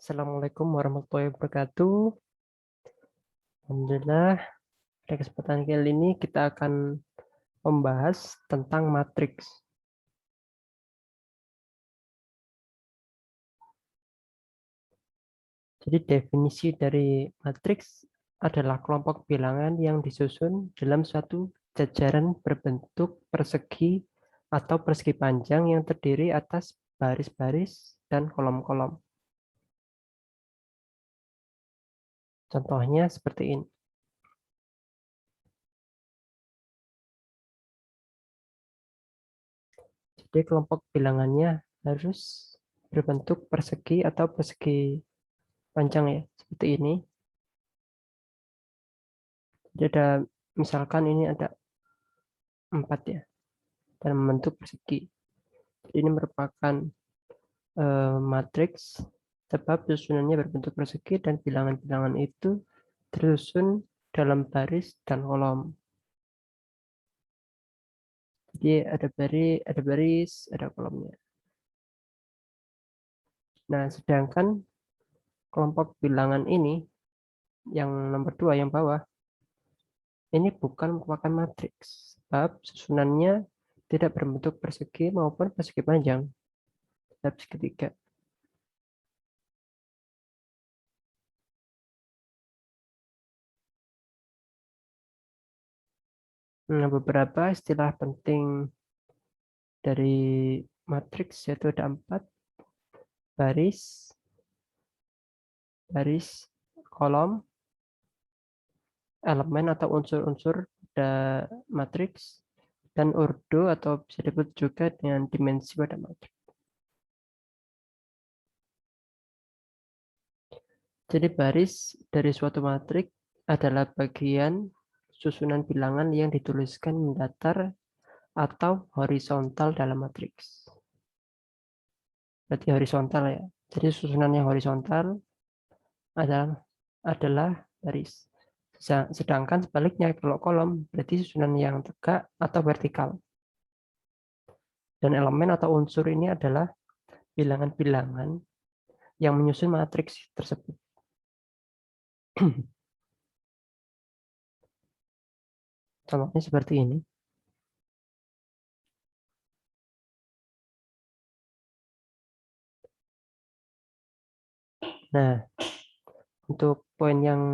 Assalamualaikum warahmatullahi wabarakatuh. Alhamdulillah, pada kesempatan kali ini kita akan membahas tentang matriks. Jadi definisi dari matriks adalah kelompok bilangan yang disusun dalam suatu jajaran berbentuk persegi atau persegi panjang yang terdiri atas baris-baris dan kolom-kolom. Contohnya seperti ini. Jadi kelompok bilangannya harus berbentuk persegi atau persegi panjang ya, seperti ini. Jadi ada, misalkan ini ada 4 ya, dalam bentuk persegi. Jadi ini merupakan matriks sebab susunannya berbentuk persegi dan bilangan-bilangan itu tersusun dalam baris dan kolom. Jadi ada baris, ada kolomnya. Nah, sedangkan kelompok bilangan ini yang nomor 2 yang bawah ini bukan merupakan matriks sebab susunannya tidak berbentuk persegi maupun persegi panjang. Sebab ketiga. Nah, beberapa istilah penting dari matriks yaitu ada 4: baris, kolom, elemen atau unsur-unsur pada matriks, dan ordo atau bisa disebut juga dengan dimensi pada matriks. Jadi baris dari suatu matriks adalah bagian susunan bilangan yang dituliskan mendatar atau horizontal dalam matriks. Berarti horizontal ya. Jadi susunan yang horizontal adalah baris. Sedangkan sebaliknya kalau kolom berarti susunan yang tegak atau vertikal. Dan elemen atau unsur ini adalah bilangan-bilangan yang menyusun matriks tersebut. Contohnya seperti ini. Nah, untuk poin yang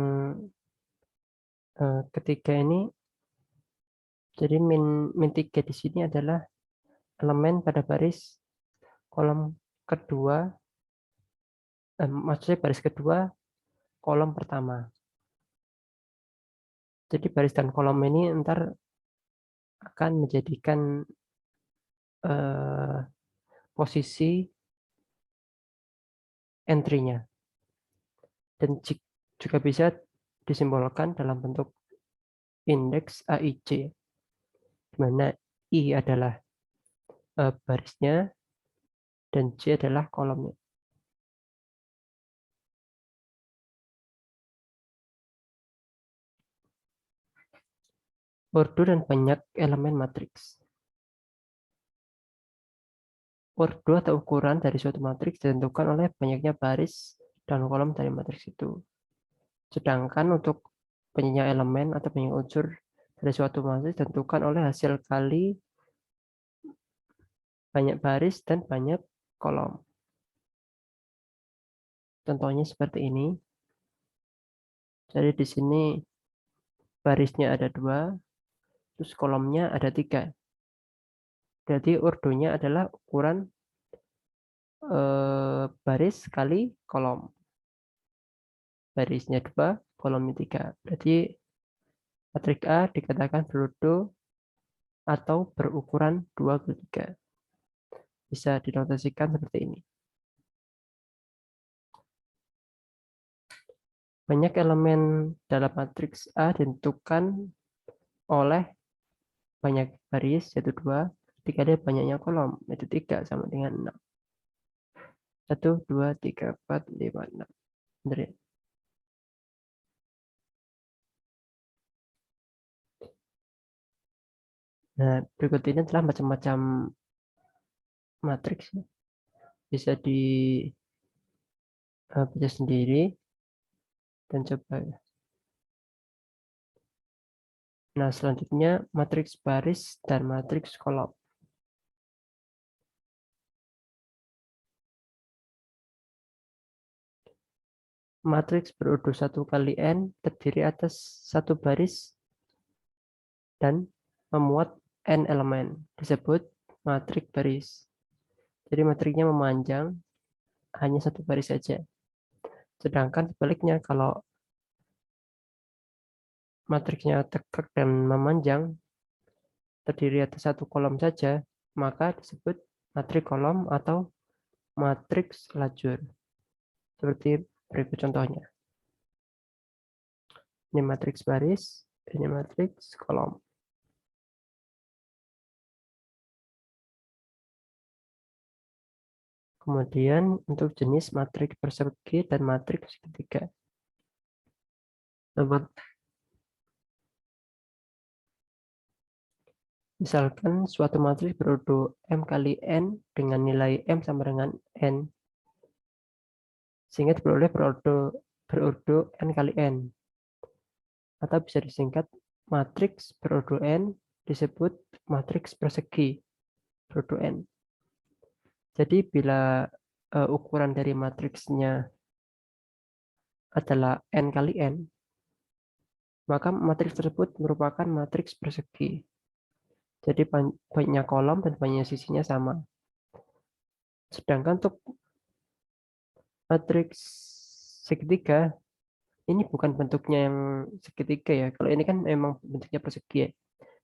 ketiga ini, jadi min 3 di sini adalah elemen pada baris kolom kedua, maksudnya baris kedua kolom pertama. Jadi baris dan kolom ini ntar akan menjadikan posisi entry-nya. Dan juga bisa disimbolkan dalam bentuk indeks AIC, di mana I adalah barisnya dan J adalah kolomnya. Ordo dan banyak elemen matriks. Ordo atau ukuran dari suatu matriks ditentukan oleh banyaknya baris dan kolom dari matriks itu. Sedangkan untuk banyaknya elemen atau banyak unsur dari suatu matriks ditentukan oleh hasil kali banyak baris dan banyak kolom. Contohnya seperti ini. Jadi di sini barisnya ada 2, terus kolomnya ada 3. Jadi ordonya adalah ukuran baris kali kolom. Barisnya 2, kolomnya 3. Berarti matriks A dikatakan berordo atau berukuran 2x3. Bisa dinotasikan seperti ini. Banyak elemen dalam matriks A ditentukan oleh banyak baris, yaitu 2, ketika ada banyaknya kolom, yaitu 3 sama dengan 6. 1, 2, 3, 4, 5, 6. Benar ya? Nah, berikut ini adalah macam-macam matriks. Bisa baca sendiri dan coba. Nah, selanjutnya matriks baris dan matriks kolom. Matriks berurut 1 kali n terdiri atas satu baris dan memuat n elemen, disebut matriks baris. Jadi matriksnya memanjang, hanya satu baris saja. Sedangkan sebaliknya, kalau matriksnya tegak dan memanjang, terdiri atas satu kolom saja, maka disebut matriks kolom atau matriks lajur. Seperti berikut contohnya. Ini matriks baris, ini matriks kolom. Kemudian untuk jenis matriks persegi dan matriks segitiga. Misalkan suatu matriks berurut M kali N dengan nilai M sama dengan N. Sehingga diperoleh berurut N kali N. Atau bisa disingkat matriks berurut N disebut matriks persegi berurut N. Jadi bila ukuran dari matriksnya adalah N kali N, maka matriks tersebut merupakan matriks persegi. Jadi banyaknya kolom dan banyaknya sisinya sama. Sedangkan untuk matriks segitiga, ini bukan bentuknya yang segitiga ya. Kalau ini kan memang bentuknya persegi ya.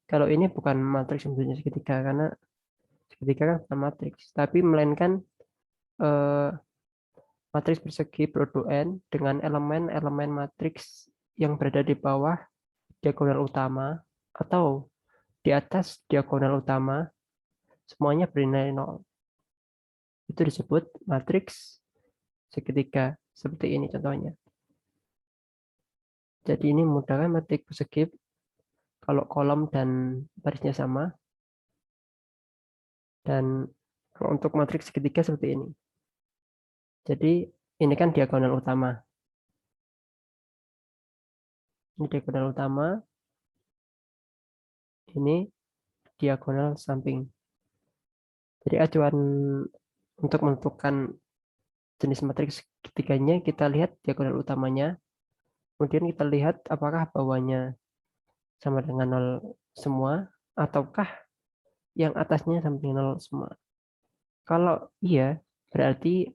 Kalau ini bukan matriks yang bentuknya segitiga, karena segitiga kan bukan matriks. Tapi melainkan eh, matriks persegi berurut N dengan elemen-elemen matriks yang berada di bawah diagonal utama atau di atas diagonal utama, semuanya bernilai 0. Itu disebut matriks segitiga. Seperti ini contohnya. Jadi ini memudahkan matriks persegi kalau kolom dan barisnya sama. Dan kalau untuk matriks segitiga seperti ini. Jadi ini kan diagonal utama. Ini diagonal utama. Ini diagonal samping. Jadi acuan untuk menentukan jenis matriks segitiganya, kita lihat diagonal utamanya. Kemudian kita lihat apakah bawahnya sama dengan 0 semua, ataukah yang atasnya sama dengan 0 semua. Kalau iya, berarti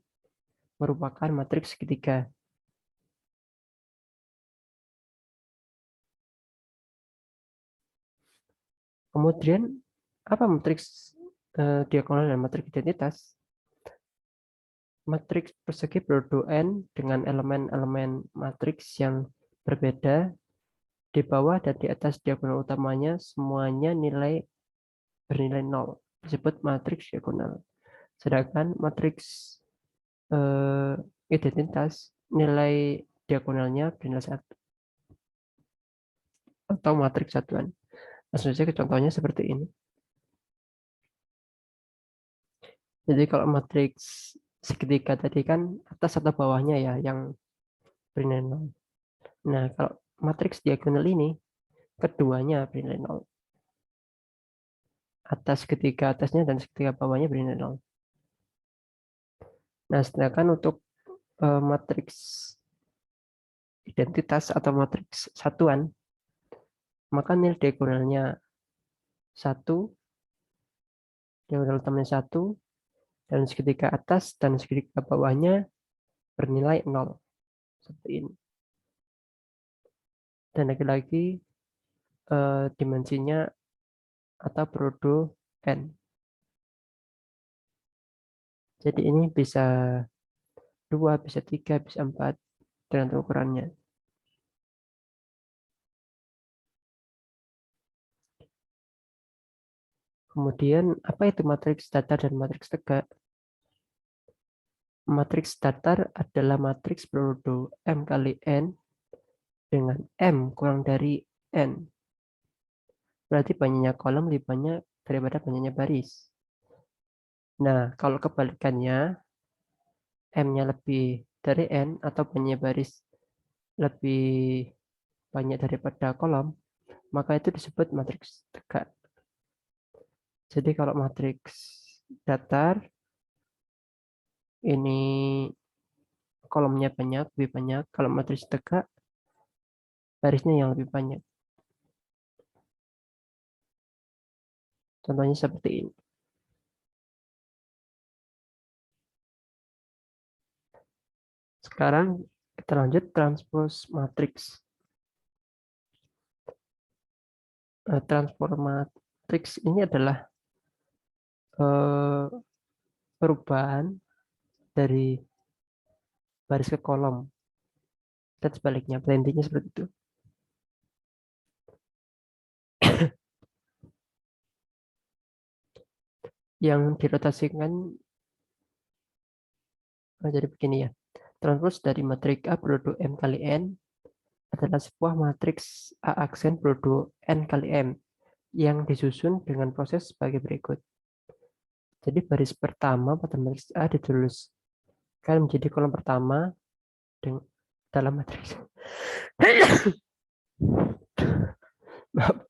merupakan matriks segitiga. Kemudian, apa matriks diagonal dan matriks identitas? Matriks persegi berurut N dengan elemen-elemen matriks yang berbeda di bawah dan di atas diagonal utamanya semuanya bernilai 0. Disebut matriks diagonal. Sedangkan matriks identitas nilai diagonalnya bernilai 1 atau matriks satuan. Langsung saja ke contohnya seperti ini. Jadi kalau matriks segitiga tadi kan atas atau bawahnya ya yang bernilai 0. Nah, kalau matriks diagonal ini keduanya bernilai 0. Atas segitiga atasnya dan segitiga bawahnya bernilai 0. Nah, sedangkan untuk matriks identitas atau matriks satuan, maka nilai diagonalnya 1, diagonal utamanya 1, dan segitiga atas dan segitiga bawahnya bernilai 0. Seperti ini. Dan lagi-lagi dimensinya atau berurut N. Jadi ini bisa 2, bisa 3, bisa 4 dengan ukurannya. Kemudian apa itu matriks datar dan matriks tegak? Matriks datar adalah matriks berurut M kali N dengan M kurang dari N. Berarti banyaknya kolom lebih banyak daripada banyaknya baris. Nah, kalau kebalikannya, M-nya lebih dari n atau punya baris lebih banyak daripada kolom, maka itu disebut matriks tegak. Jadi kalau matriks datar ini kolomnya banyak, lebih banyak. Kalau matriks tegak barisnya yang lebih banyak. Contohnya seperti ini. Sekarang kita lanjut transpose matriks. Transform matriks ini adalah perubahan dari baris ke kolom dan sebaliknya. Intinya seperti itu. Yang dirotasikan jadi begini ya. Transpose dari matriks A produk M kali N adalah sebuah matriks A aksen produk N kali M yang disusun dengan proses sebagai berikut. Jadi baris pertama pada matriks A dituliskan menjadi kolom pertama dalam matriks. Maaf.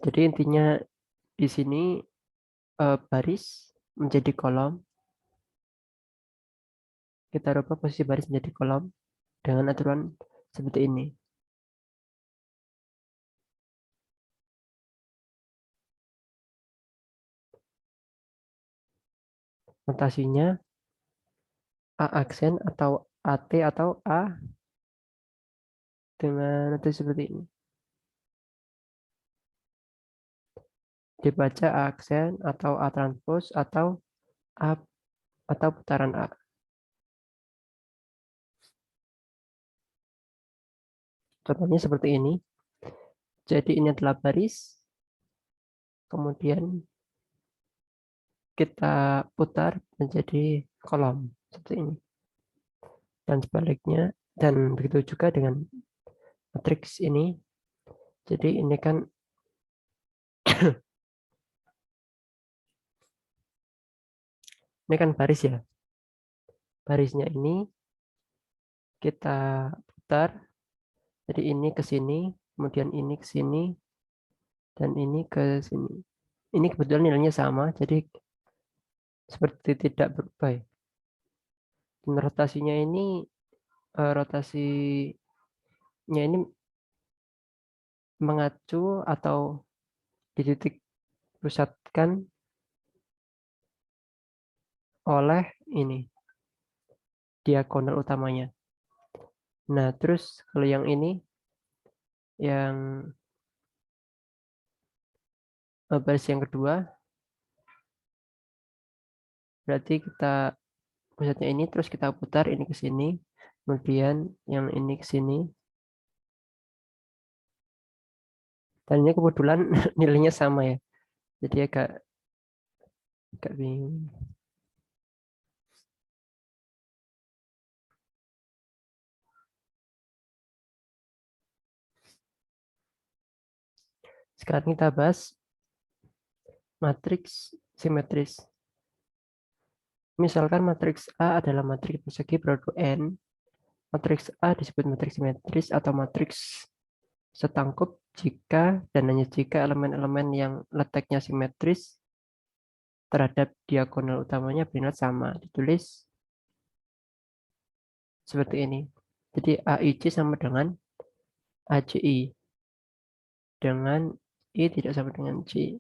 Jadi intinya di sini baris menjadi kolom. Kita rubah posisi baris menjadi kolom dengan aturan seperti ini. Notasinya A aksen atau AT atau A dengan notasi seperti ini. Dibaca A aksen atau A transpose atau A atau putaran A. Contohnya seperti ini. Jadi ini adalah baris. Kemudian kita putar menjadi kolom seperti ini. Dan sebaliknya, dan begitu juga dengan matriks ini. Jadi ini kan ini kan baris ya. Barisnya ini kita putar. Jadi ini ke sini, kemudian ini ke sini, dan ini ke sini. Ini kebetulan nilainya sama, jadi seperti tidak berubah. Dan rotasinya ini rotasinya ini mengacu atau di titik pusatkan oleh ini diagonal utamanya. Nah, terus kalau yang ini yang baris yang kedua berarti kita pusatnya ini terus kita putar ini ke sini, kemudian yang ini ke sini. Dan ini kebetulan nilainya sama ya. Jadi agak bingung. Sekarang kita bahas matriks simetris. Misalkan matriks A adalah matriks persegi produk N. Matriks A disebut matriks simetris atau matriks setangkup jika dan hanya jika elemen-elemen yang letaknya simetris terhadap diagonal utamanya bernilai sama. Ditulis seperti ini. Jadi AIC sama dengan AJI. Dengan I tidak sama dengan C.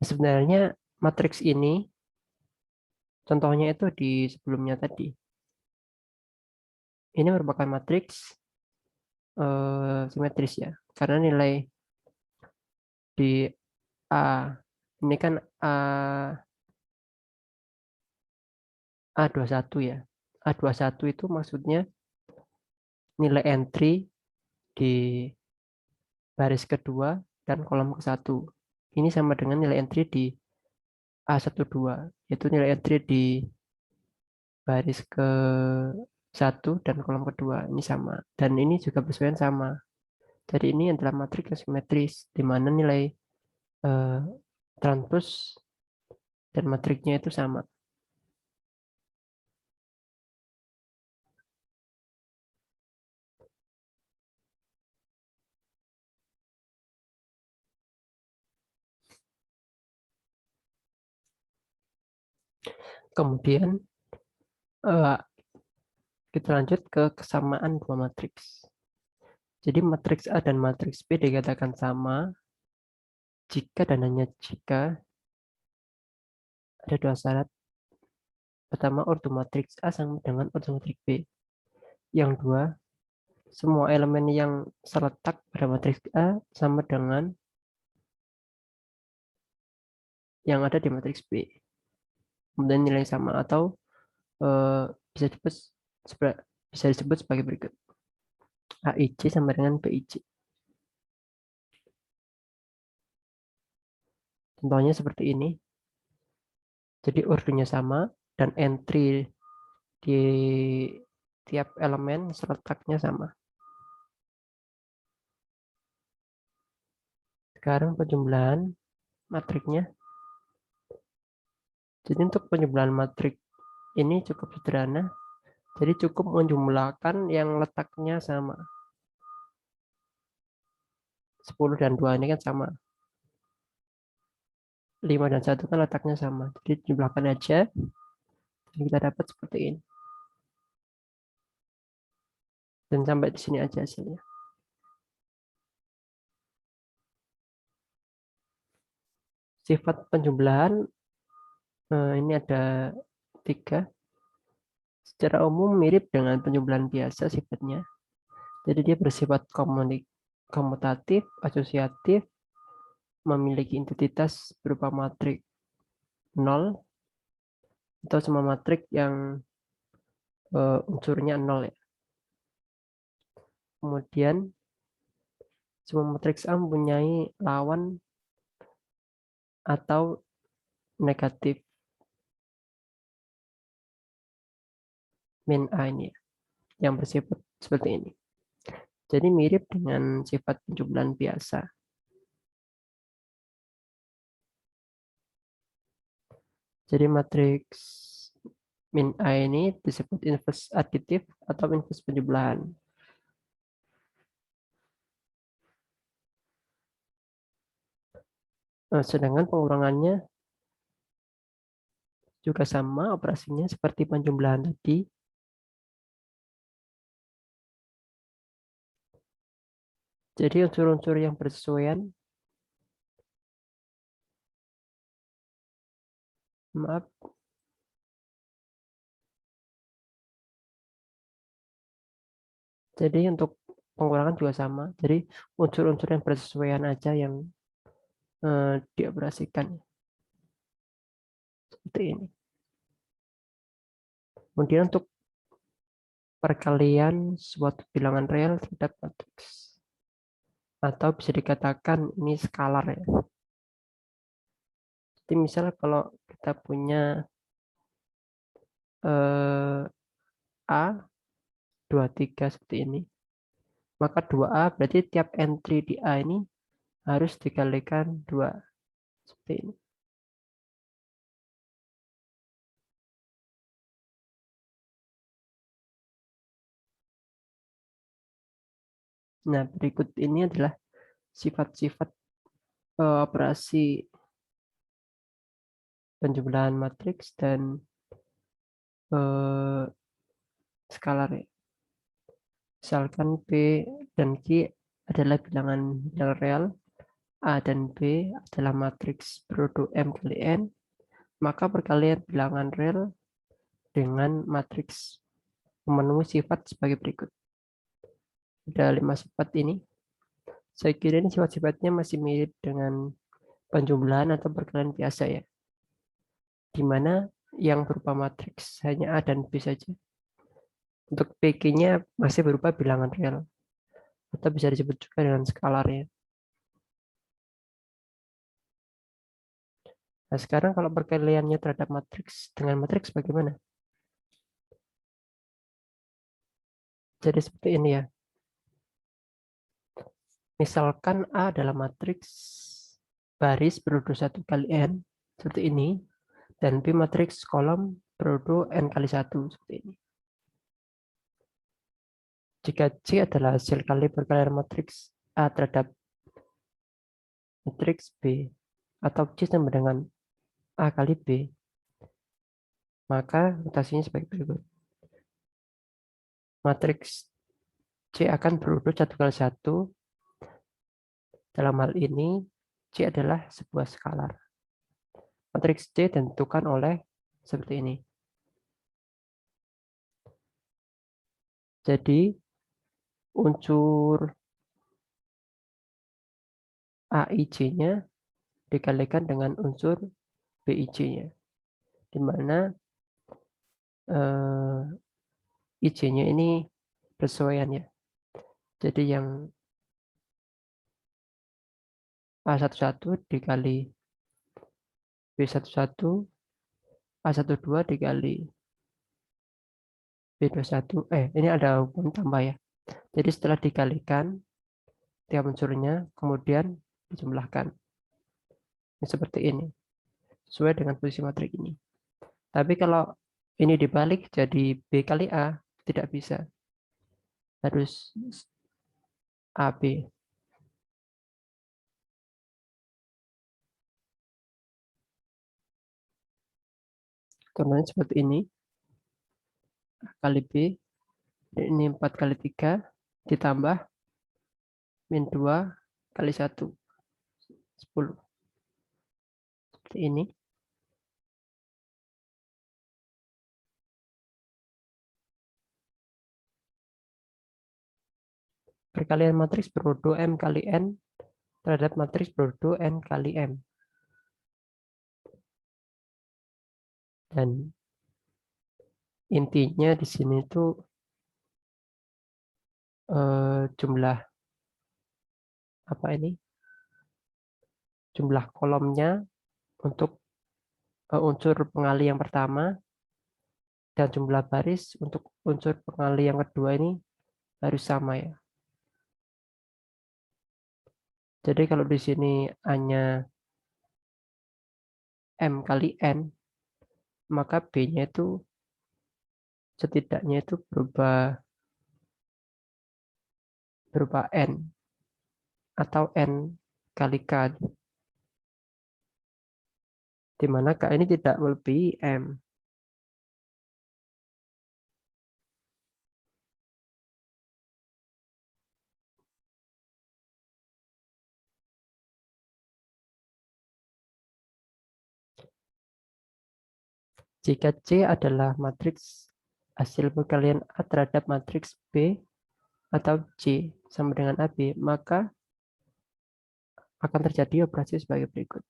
Sebenarnya matriks ini contohnya itu di sebelumnya tadi. Ini merupakan matriks simetris ya. Karena nilai di A ini kan A21 ya. A21 itu maksudnya nilai entry di baris kedua dan kolom ke-1. Ini sama dengan nilai entry di A12, yaitu nilai entry di baris ke satu dan kolom kedua ini sama. Dan ini juga bersesuaian sama. Jadi ini adalah matriks yang simetris, di mana nilai eh, transpose dan matriksnya itu sama. Kemudian eh, kita lanjut ke kesamaan dua matriks. Jadi matriks A dan matriks B dikatakan sama jika dan hanya jika ada dua syarat. Pertama, ordo matriks A sama dengan ordo matriks B. Yang dua, semua elemen yang terletak pada matriks A sama dengan yang ada di matriks B. Kemudian nilai sama atau eh, bisa disebut bisa disebut sebagai berikut. AIC sama dengan BIC. Contohnya seperti ini. Jadi ordernya sama dan entry di tiap elemen terletaknya sama. Sekarang penjumlahan matriknya. Jadi untuk penjumlahan matrik ini cukup sederhana. Jadi cukup menjumlahkan yang letaknya sama. 10 dan 2 ini kan sama. 5 dan 1 kan letaknya sama. Jadi jumlahkan aja. Dan kita dapat seperti ini. Dan sampai di sini aja hasilnya. Sifat penjumlahan ini ada 3. Secara umum mirip dengan penjumlahan biasa sifatnya. Jadi dia bersifat komutatif, asosiatif, memiliki identitas berupa matrik 0 atau semua matrik yang unsurnya 0 ya. Kemudian semua matriks A mempunyai lawan atau negatif min A ini ya, yang bersifat seperti ini. Jadi mirip dengan sifat penjumlahan biasa. Jadi matriks min A ini disebut inverse aditif atau inverse penjumlahan. Sedangkan pengurangannya juga sama operasinya seperti penjumlahan tadi. Jadi unsur-unsur yang bersesuaian, maaf, jadi untuk pengurangan juga sama. Jadi unsur-unsur yang bersesuaian aja yang dioperasikan seperti ini. Kemudian untuk perkalian suatu bilangan real terhadap matriks, atau bisa dikatakan ini skalar ya. Jadi misal kalau kita punya A 23 seperti ini, maka 2A berarti tiap entry di A ini harus dikalikan 2 seperti ini. Nah, berikut ini adalah sifat-sifat operasi penjumlahan matriks dan skalar ya. Misalkan P dan Q adalah bilangan real, A dan B adalah matriks produk M kali N, maka perkalian bilangan real dengan matriks memenuhi sifat sebagai berikut. Ada 5 sifat ini. Saya kira ini sifat-sifatnya masih mirip dengan penjumlahan atau perkalian biasa ya. Di mana yang berupa matriks hanya A dan B saja. Untuk PQ-nya masih berupa bilangan real atau bisa disebut juga dengan skalar ya. Nah, sekarang kalau perkaliannya terhadap matriks dengan matriks bagaimana? Jadi seperti ini ya. Misalkan A adalah matriks baris berudur 1 kali N, seperti ini. Dan B matriks kolom berudur N kali 1, seperti ini. Jika C adalah hasil kali perkalian matriks A terhadap matriks B, atau C sama dengan A kali B, maka notasinya sebagai berikut. Matriks C akan berurut 1 kali 1. Dalam hal ini, C adalah sebuah skalar. Matriks C ditentukan oleh seperti ini. Jadi, unsur AIJ-nya dikalikan dengan unsur BIJ-nya, di mana IJ-nya ini persesuaian ya. Jadi yang A11 dikali B11, A12 dikali B21. Ini ada hubungan tambah ya. Jadi setelah dikalikan tiap unsurnya, kemudian dijumlahkan. Ini seperti ini, sesuai dengan posisi matriks ini. Tapi kalau ini dibalik jadi B kali A, tidak bisa. Harus AB. Karena seperti ini, A kali B, ini 4 kali 3, ditambah min 2 kali 1, 10. Seperti ini. Perkalian matriks berudur M kali N terhadap matriks berudur N kali M. Dan intinya di sini itu jumlah apa ini? Jumlah kolomnya untuk unsur pengali yang pertama dan jumlah baris untuk unsur pengali yang kedua ini harus sama ya. Jadi kalau di sini hanya M kali N, maka B-nya itu setidaknya itu berupa N atau N kali K, di mana K ini tidak melebihi M. Jika C adalah matriks hasil perkalian A terhadap matriks B atau C sama dengan AB, maka akan terjadi operasi sebagai berikut.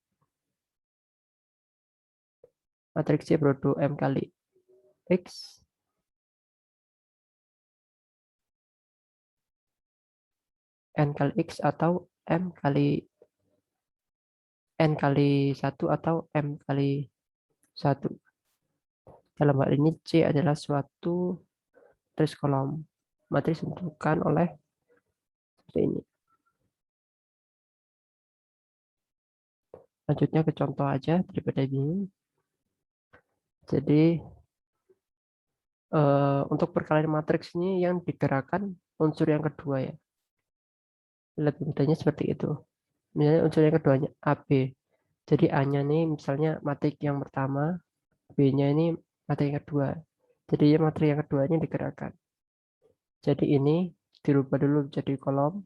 Matriks C berudur M kali X, N kali X atau M kali N kali 1 atau M kali 1. Dalam hal ini C adalah suatu matriks kolom. Matriks ditentukan oleh seperti ini. Lanjutnya ke contoh aja daripada bingung. Jadi untuk perkalian matriks ini yang digerakkan unsur yang kedua ya. Lebih mudahnya seperti itu. Misalnya unsur yang keduanya AB. Jadi A-nya nih misalnya matrik yang pertama, B-nya ini matrik yang kedua. Jadi ya matrik yang keduanya digerakkan. Jadi ini dirubah dulu jadi kolom.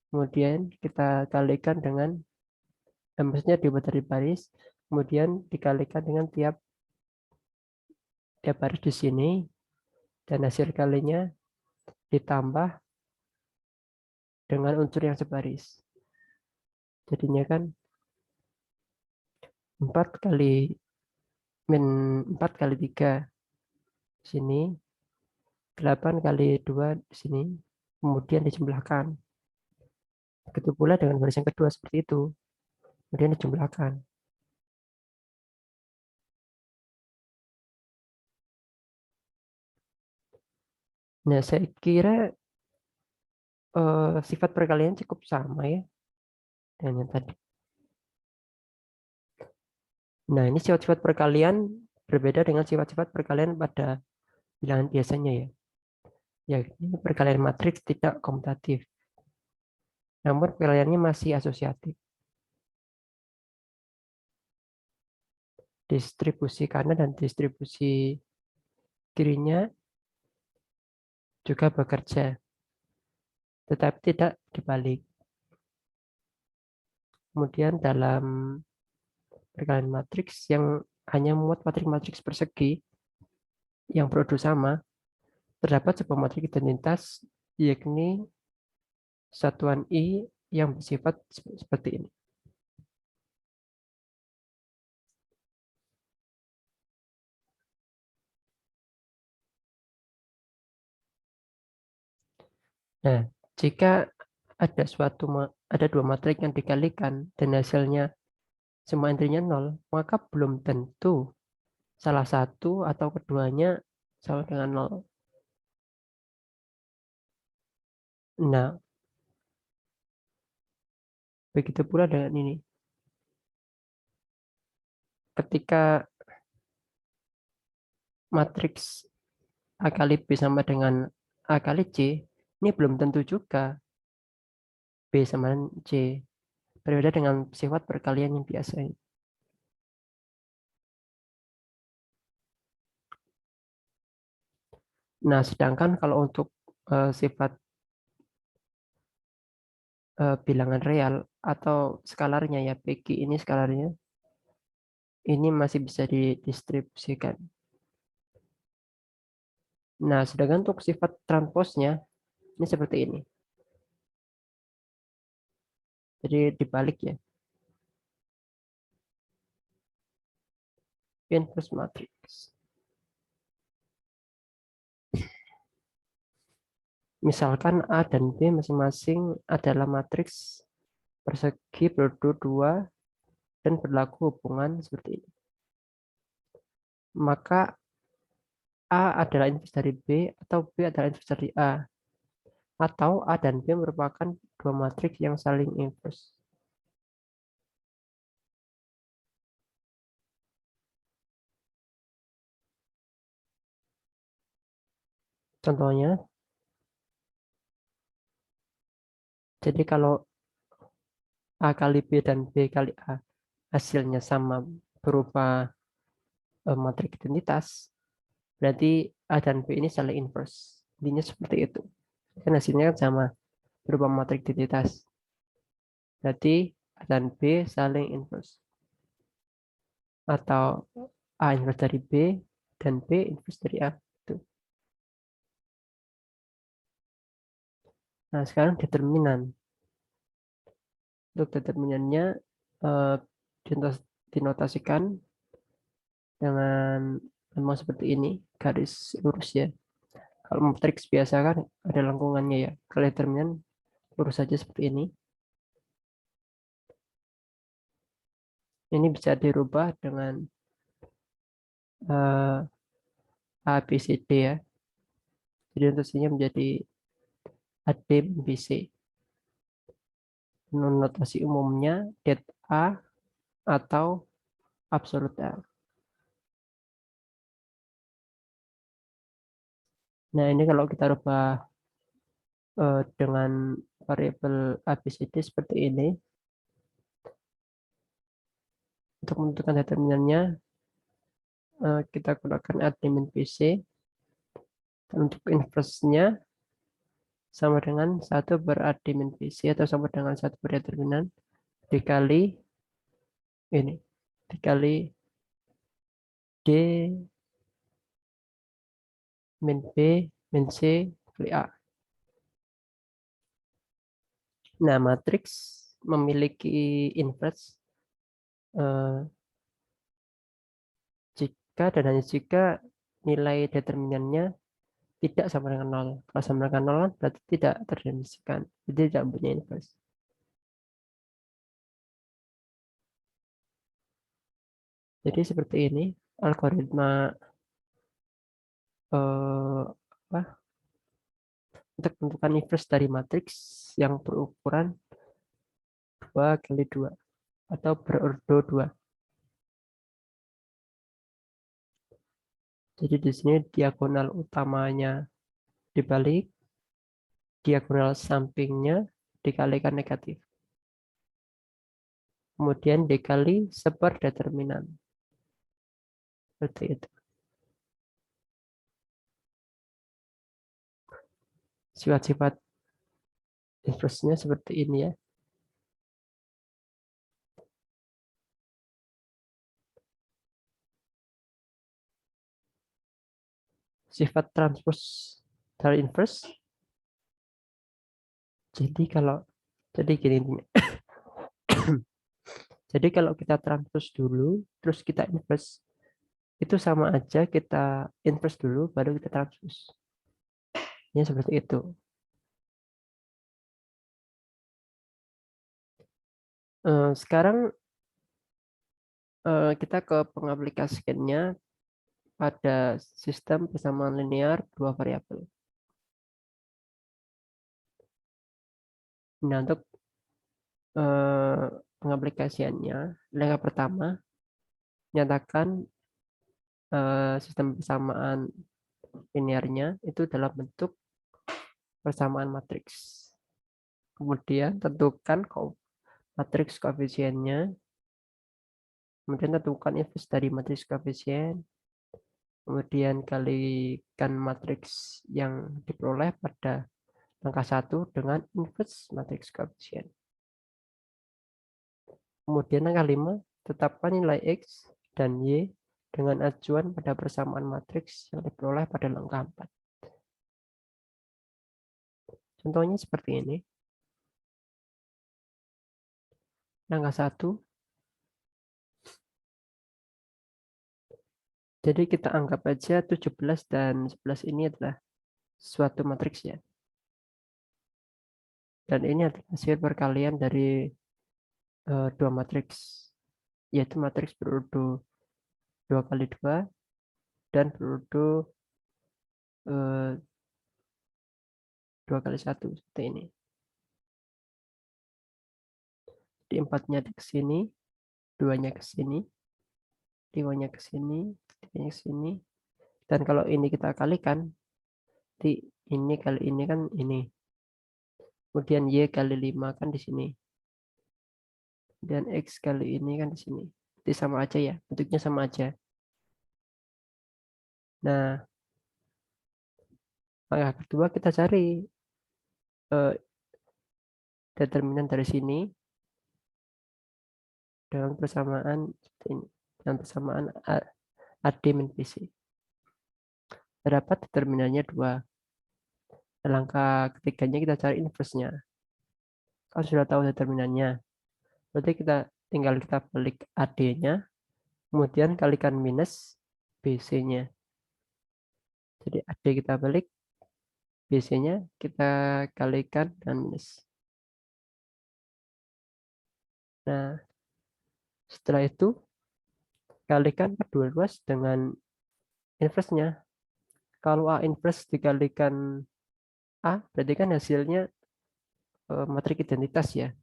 Kemudian kita kalikan dengan maksudnya dibuat dari baris, kemudian dikalikan dengan tiap baris di sini, dan hasil kalinya ditambah dengan unsur yang sebaris. Jadinya kan 4 kali min 4 kali 3 di sini, 8 kali 2 di sini, kemudian dijumlahkan. Begitu pula dengan baris yang kedua seperti itu, kemudian dijumlahkan. Nah, saya kira sifat perkalian cukup sama ya dengan yang tadi. Nah, ini sifat-sifat perkalian berbeda dengan sifat-sifat perkalian pada bilangan biasanya ya. Yakni perkalian matriks tidak komutatif. Namun perkaliannya masih asosiatif. Distribusi kanan dan distribusi kirinya juga bekerja, tetapi tidak dibalik. Kemudian dalam perkalian matriks yang hanya memuat matriks-matriks persegi yang produk sama, terdapat sebuah matriks identitas yakni satuan I yang bersifat seperti ini. Nah, jika ada dua matriks yang dikalikan dan hasilnya semua intinya nol, maka belum tentu salah satu atau keduanya sama dengan nol. Nah, begitu pula dengan ini. Ketika matriks A kali B sama dengan A kali C, ini belum tentu juga B sama dengan C. Berbeda dengan sifat perkalian yang biasa. Nah, sedangkan kalau untuk sifat bilangan real atau skalarnya ya, PQ ini skalarnya, ini masih bisa didistribusikan. Nah, sedangkan untuk sifat transposnya, ini seperti ini. Jadi dibalik ya. Inverse matrix. Misalkan A dan B masing-masing adalah matriks persegi berdua dua dan berlaku hubungan seperti ini. Maka A adalah inverse dari B atau B adalah inverse dari A. Atau A dan B merupakan dua matriks yang saling inverse. Contohnya, jadi kalau A kali B dan B kali A hasilnya sama berupa matriks identitas, berarti A dan B ini saling inverse. Intinya seperti itu. Kan hasilnya kan sama berupa matriks identitas. Berarti A dan B saling inverse. Atau A inverse dari B dan B inverse dari A. Tuh. Nah, sekarang determinan. Untuk determinannya eh, dinotasikan dengan memang seperti ini, garis lurus ya. Kalau matriks biasa kan ada lengkungannya ya. Kalau determinan lurus saja seperti ini. Ini bisa dirubah dengan eh, A, B, C, D ya. Jadi notasinya menjadi AD BC. Notasi umumnya det A atau absolut A. Nah, ini kalau kita rubah dengan variabel ABCD seperti ini, untuk menentukan determinannya, kita gunakan A min BC. Dan untuk inverse-nya sama dengan 1 per A min BC atau sama dengan 1 per determinan dikali ini, dikali D min B min C kali A. Nah, matriks memiliki inverse eh, jika dan hanya jika nilai determinannya tidak sama dengan nol. Kalau sama dengan nol berarti tidak terdefinisikan. Jadi tidak mempunyai inverse. Jadi seperti ini algoritma eh, apa? untuk menentukan inverse dari matriks yang berukuran 2 kali 2 atau berordo 2. Jadi di sini diagonal utamanya dibalik, diagonal sampingnya dikalikan negatif. Kemudian dikali seperdeterminan. Seperti itu. Sifat-sifat inverse-nya seperti ini ya. Sifat transpose dari inverse. Jadi gini intinya. Jadi kalau kita transpose dulu, terus kita inverse, itu sama aja kita inverse dulu, baru kita transpose. Ya seperti itu. Sekarang kita ke pengaplikasiannya pada sistem persamaan linear dua variabel. Nah, untuk pengaplikasiannya, langkah pertama, nyatakan sistem persamaan linearnya itu dalam bentuk persamaan matriks. Kemudian tentukan matriks koefisiennya, kemudian tentukan inverse dari matriks koefisien, kemudian kalikan matriks yang diperoleh pada langkah 1 dengan inverse matriks koefisien. Kemudian langkah 5, tetapkan nilai X dan Y dengan acuan pada persamaan matriks yang diperoleh pada langkah 4. Contohnya seperti ini. Langkah 1, jadi kita anggap aja 17 dan 11 ini adalah suatu matriks ya. Dan ini adalah hasil perkalian dari dua matriks, yaitu matriks berurut 2 kali 2 dan berurut 2 kali 1 seperti ini. Di 4-nya ke sini, 2-nya ke sini, 5-nya ke sini, 3-nya ke sini. Dan kalau ini kita kalikan, di ini kali ini kan ini. Kemudian Y kali 5 kan di sini. Dan X kali ini kan di sini. Jadi sama aja ya, bentuknya sama aja. Nah, langkah kedua kita cari determinan dari sini dalam persamaan seperti ini. Dalam persamaan AD min BC. Terdapat determinannya 2. Langkah ketiganya kita cari inverse-nya. Kalau sudah tahu determinannya, berarti tinggal kita balik AD-nya, kemudian kalikan minus BC-nya. Jadi AD kita balik, BC-nya kita kalikan dengan minus. Nah, setelah itu kalikan kedua ruas dengan inverse-nya. Kalau A inverse dikalikan A, berarti kan hasilnya matriks identitas ya.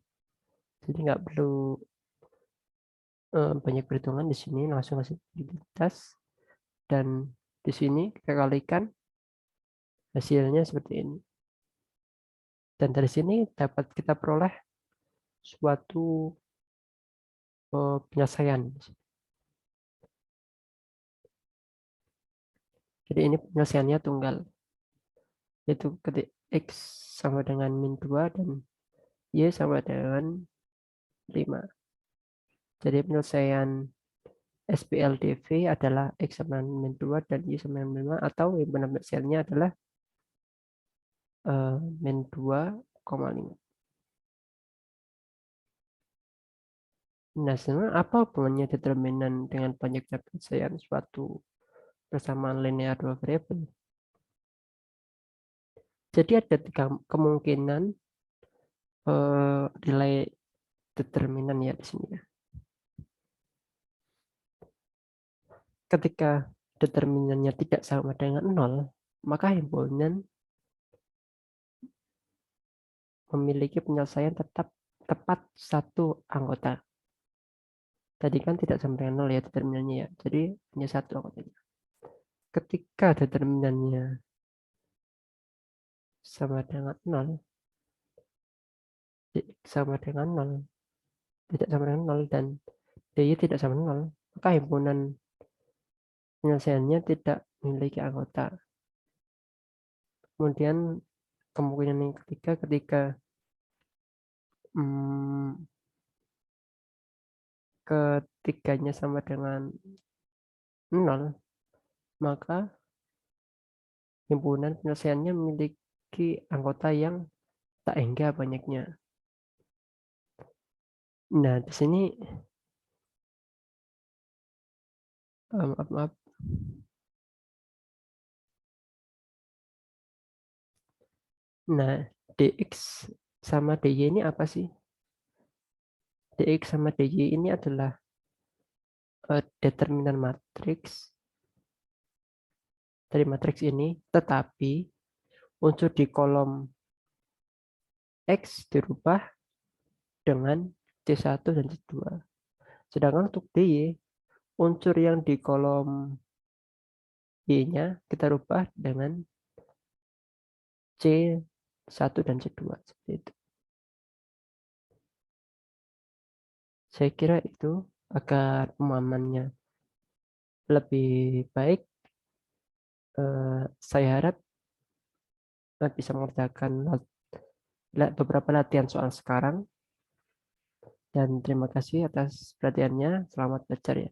Jadi nggak perlu banyak perhitungan di sini, langsung hasil identitas. Dan di sini kita kalikan hasilnya seperti ini. Dan dari sini dapat kita peroleh suatu penyelesaian. Jadi ini penyelesaiannya tunggal. Yaitu ketik X sama dengan min 2 dan Y sama dengan 5. Jadi penyelesaian SPLDV adalah X sama dengan min 2 dan Y sama dengan 5, atau yang benar hasilnya adalah min 2,5. Nah, sebenarnya apa hubungannya determinan dengan banyaknya penyelesaian suatu persamaan linear dua variabel? Jadi ada kemungkinan nilai determinan ya di sini ya. Ketika determinannya tidak sama dengan 0, maka himpunan memiliki penyelesaian tepat satu anggota. Tadi kan tidak sama dengan 0 ya determinannya ya. Jadi hanya satu anggotanya. Ketika determinannya sama dengan 0, sama dengan 0, tidak sama dengan 0, dan DY tidak sama dengan 0, maka himpunan penyelesaiannya tidak memiliki anggota. Kemudian kemungkinan yang ketiga, ketika ketiganya sama dengan 0, maka himpunan penyelesaiannya memiliki anggota yang tak hingga banyaknya. Nah, di sini maaf. Nah, dx sama dy ini apa sih? Dx sama dy ini adalah determinan matriks dari matriks ini, tetapi unsur di kolom X dirubah dengan C1 dan C2. Sedangkan untuk dy, unsur yang di kolom Y-nya kita rubah dengan C1 dan C2. Seperti itu. Saya kira itu agar pemahamannya lebih baik. Saya harap bisa mengerjakan beberapa latihan soal sekarang. Dan terima kasih atas perhatiannya. Selamat belajar ya.